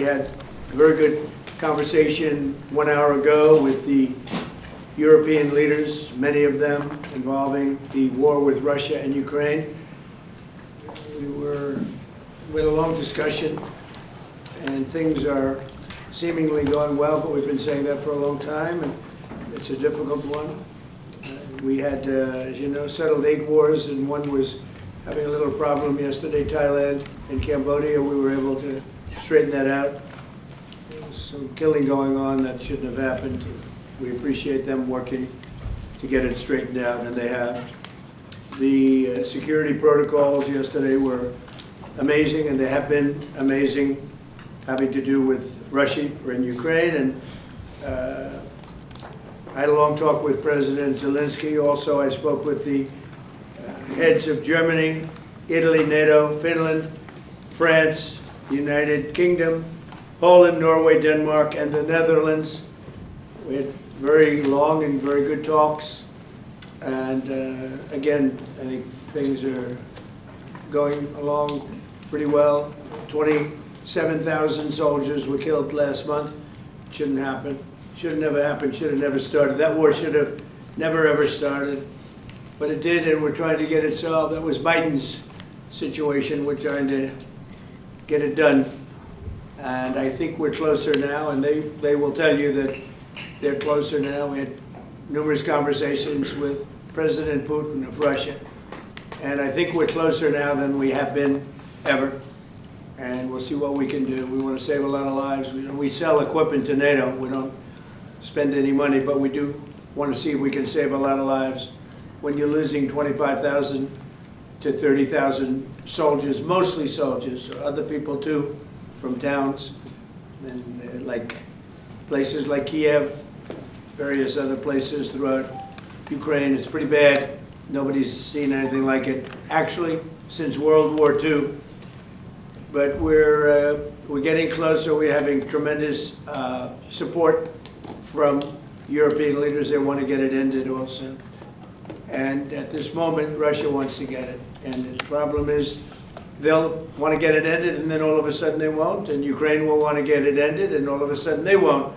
had a very good conversation 1 hour ago with the European leaders, many of them involving the war with Russia and Ukraine. We had a long discussion, and things are seemingly going well, but we've been saying that for a long time, and it's a difficult one. We had, as you know, settled 8 wars, and one was having a little problem yesterday, Thailand and Cambodia. We were able to straighten that out. There was some killing going on that shouldn't have happened. We appreciate them working to get it straightened out, and they have. The security protocols yesterday were amazing, and they have been amazing, having to do with Russia and Ukraine. And I had a long talk with President Zelenskyy. Also, I spoke with the heads of Germany, Italy, NATO, Finland, France, United Kingdom, Poland, Norway, Denmark, and the Netherlands. We had very long and very good talks. And again, I think things are going along pretty well. 27,000 soldiers were killed last month. Shouldn't happen. Should have never happened. Should have never started. That war should have never ever started. But it did, and we're trying to get it solved. That was Biden's situation. We're trying to get it done. And I think we're closer now, and they will tell you that they're closer now. We had numerous conversations with President Putin of Russia, and I think we're closer now than we have been ever. And we'll see what we can do. We want to save a lot of lives. We sell equipment to NATO. We don't spend any money, but we do want to see if we can save a lot of lives. When you're losing 25,000 to 30,000 soldiers, mostly soldiers, other people too, from towns, and like places like Kiev, various other places throughout Ukraine, it's pretty bad. Nobody's seen anything like it, actually, since World War II. But we're getting closer. We're having tremendous support from European leaders. They want to get it ended also. And at this moment, Russia wants to get it ended. The problem is they'll want to get it ended, and then all of a sudden they won't. And Ukraine will want to get it ended, and all of a sudden they won't.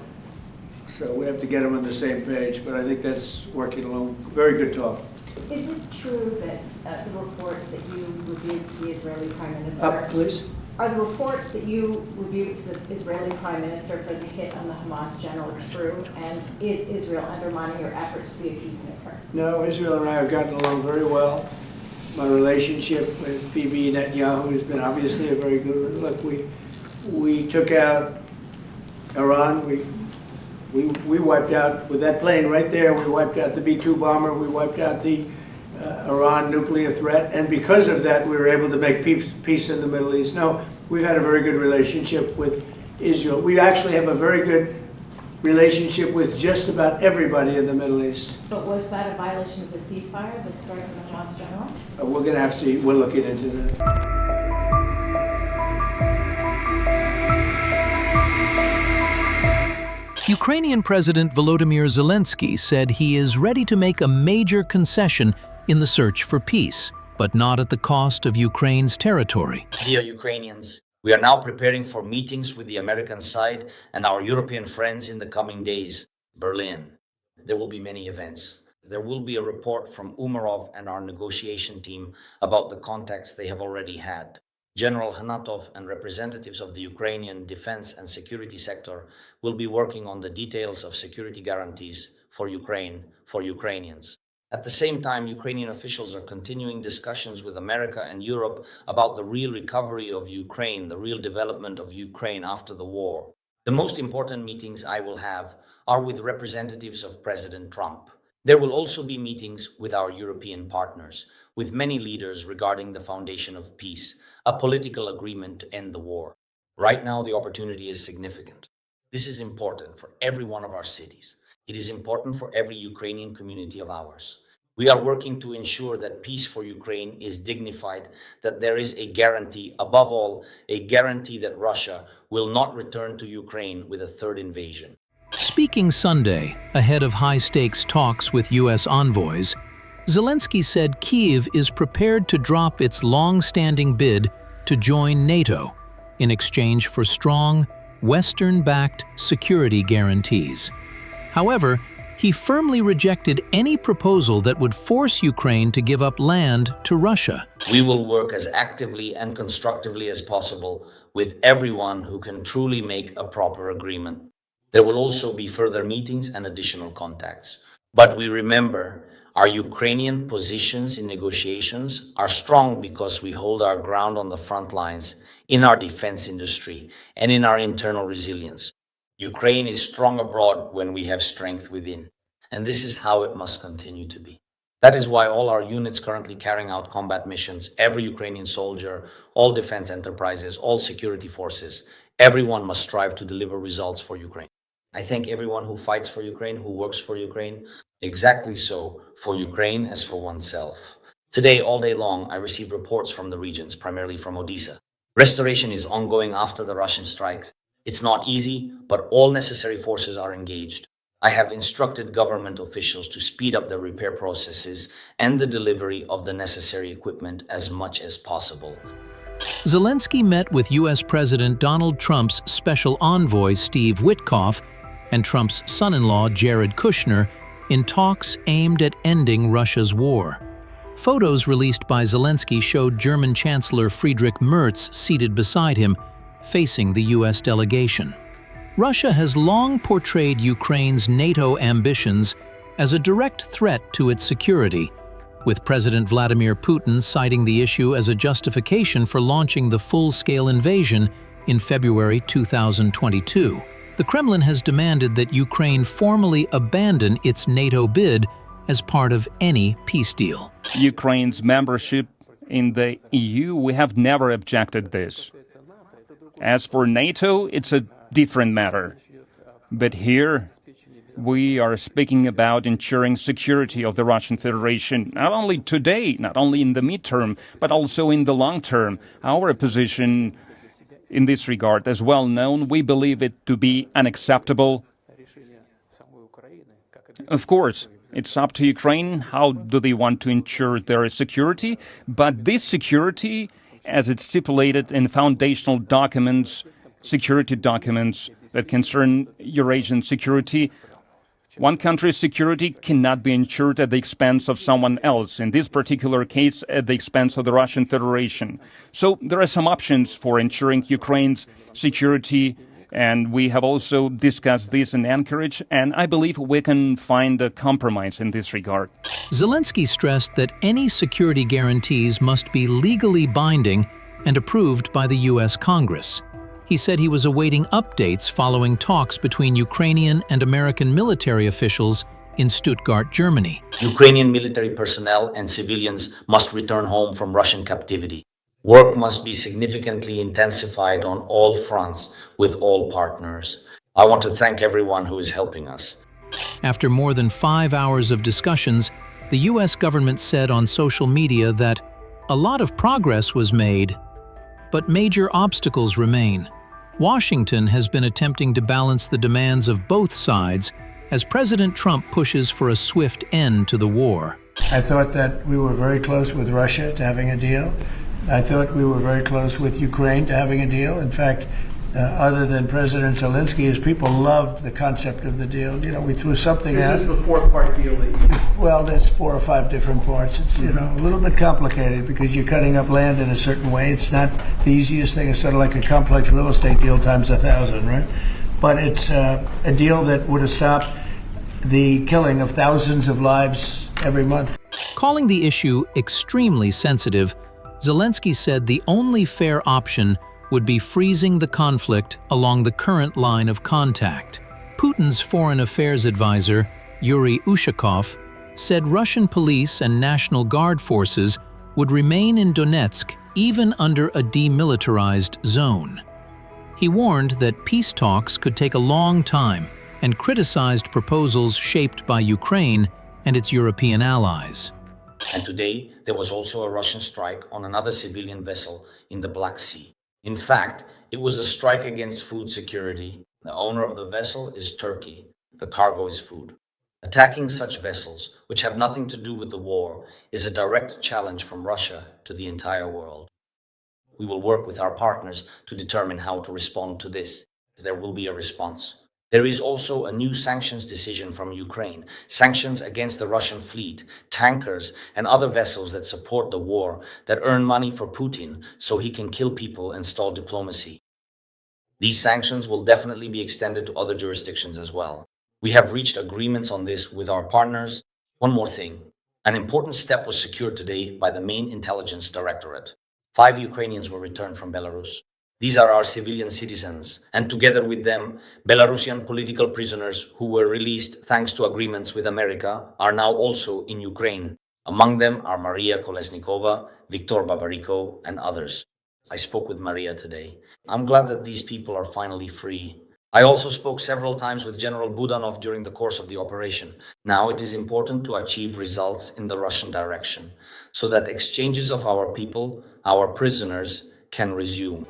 So we have to get them on the same page. But I think that's working along. Very good talk. Is it true that the reports that you rebuked the Israeli Prime Minister? Please. Are the reports that you rebuked the Israeli Prime Minister for the hit on the Hamas general true? And is Israel undermining your efforts to be a peacemaker? No, Israel and I have gotten along very well. My relationship with Bibi Netanyahu has been obviously a very good one. Look, we took out Iran. We wiped out, with that plane right there, we wiped out the B-2 bomber. We wiped out the Iran nuclear threat, and because of that, we were able to make peace in the Middle East. No, we've had a very good relationship with Israel. We actually have a very good relationship with just about everybody in the Middle East. But was that a violation of the ceasefire, the strike from the Hamas general? We're going to have to see. We're looking into that. Ukrainian President Volodymyr Zelenskyy said he is ready to make a major concession in the search for peace, but not at the cost of Ukraine's territory. Dear Ukrainians, we are now preparing for meetings with the American side and our European friends in the coming days. Berlin. There will be many events. There will be a report from Umarov and our negotiation team about the contacts they have already had. General Hanatov and representatives of the Ukrainian defense and security sector will be working on the details of security guarantees for Ukraine, for Ukrainians. At the same time, Ukrainian officials are continuing discussions with America and Europe about the real recovery of Ukraine, the real development of Ukraine after the war. The most important meetings I will have are with representatives of President Trump. There will also be meetings with our European partners, with many leaders regarding the foundation of peace, a political agreement to end the war. Right now, the opportunity is significant. This is important for every one of our cities. It is important for every Ukrainian community of ours. We are working to ensure that peace for Ukraine is dignified, that there is a guarantee, above all, a guarantee that Russia will not return to Ukraine with a third invasion. Speaking Sunday, ahead of high-stakes talks with U.S. envoys, Zelenskyy said Kyiv is prepared to drop its long-standing bid to join NATO in exchange for strong, Western-backed security guarantees. However, he firmly rejected any proposal that would force Ukraine to give up land to Russia. We will work as actively and constructively as possible with everyone who can truly make a proper agreement. There will also be further meetings and additional contacts. But we remember, our Ukrainian positions in negotiations are strong because we hold our ground on the front lines, in our defense industry, and in our internal resilience. Ukraine is strong abroad when we have strength within, and this is how it must continue to be. That is why all our units currently carrying out combat missions, every Ukrainian soldier, all defense enterprises, all security forces, everyone must strive to deliver results for Ukraine. I thank everyone who fights for Ukraine, who works for Ukraine, exactly so, for Ukraine as for oneself. Today, all day long, I receive reports from the regions, primarily from Odessa. Restoration is ongoing after the Russian strikes. It's not easy, but all necessary forces are engaged. I have instructed government officials to speed up the repair processes and the delivery of the necessary equipment as much as possible. Zelenskyy met with U.S. President Donald Trump's special envoy Steve Witkoff and Trump's son-in-law Jared Kushner in talks aimed at ending Russia's war. Photos released by Zelenskyy showed German Chancellor Friedrich Merz seated beside him, facing the U.S. delegation. Russia has long portrayed Ukraine's NATO ambitions as a direct threat to its security, with President Vladimir Putin citing the issue as a justification for launching the full-scale invasion in February 2022. The Kremlin has demanded that Ukraine formally abandon its NATO bid as part of any peace deal. Ukraine's membership in the EU, we have never objected this. As for NATO, it's a different matter. But here, we are speaking about ensuring security of the Russian Federation, not only today, not only in the midterm, but also in the long term. Our position in this regard is well known. We believe it to be unacceptable. Of course, it's up to Ukraine. How do they want to ensure their security? But this security, as it's stipulated in foundational documents, security documents that concern Eurasian security, one country's security cannot be ensured at the expense of someone else, in this particular case at the expense of the Russian Federation. So there are some options for ensuring Ukraine's security, and we have also discussed this in Anchorage, and I believe we can find a compromise in this regard. Zelenskyy stressed that any security guarantees must be legally binding and approved by the U.S. Congress. He said he was awaiting updates following talks between Ukrainian and American military officials in Stuttgart, Germany. Ukrainian military personnel and civilians must return home from Russian captivity. Work must be significantly intensified on all fronts with all partners. I want to thank everyone who is helping us. After more than 5 hours of discussions, the U.S. government said on social media that a lot of progress was made, but major obstacles remain. Washington has been attempting to balance the demands of both sides as President Trump pushes for a swift end to the war. I thought that we were very close with Russia to having a deal. I thought we were very close with Ukraine to having a deal. In fact, other than President Zelenskyy, his people loved the concept of the deal. You know, we threw something out. This is the four-part deal that you... Well, there's 4 or 5 different parts. It's, you know, a little bit complicated because you're cutting up land in a certain way. It's not the easiest thing. It's sort of like a complex real estate deal times 1,000, right? But it's a deal that would have stopped the killing of thousands of lives every month. Calling the issue extremely sensitive, Zelenskyy said the only fair option would be freezing the conflict along the current line of contact. Putin's foreign affairs advisor, Yuri Ushakov, said Russian police and National Guard forces would remain in Donetsk even under a demilitarized zone. He warned that peace talks could take a long time and criticized proposals shaped by Ukraine and its European allies. And today, there was also a Russian strike on another civilian vessel in the Black Sea. In fact, it was a strike against food security. The owner of the vessel is Turkey. The cargo is food. Attacking such vessels, which have nothing to do with the war, is a direct challenge from Russia to the entire world. We will work with our partners to determine how to respond to this. there will be a response. There is also a new sanctions decision from Ukraine, sanctions against the Russian fleet, tankers, and other vessels that support the war, that earn money for Putin so he can kill people and stall diplomacy. These sanctions will definitely be extended to other jurisdictions as well. We have reached agreements on this with our partners. One more thing. An important step was secured today by the main intelligence directorate. 5 Ukrainians were returned from Belarus. These are our civilian citizens, and together with them, Belarusian political prisoners who were released thanks to agreements with America are now also in Ukraine. Among them are Maria Kolesnikova, Viktor Babariko, and others. I spoke with Maria today. I'm glad that these people are finally free. I also spoke several times with General Budanov during the course of the operation. Now it is important to achieve results in the Russian direction, so that exchanges of our people, our prisoners, can resume.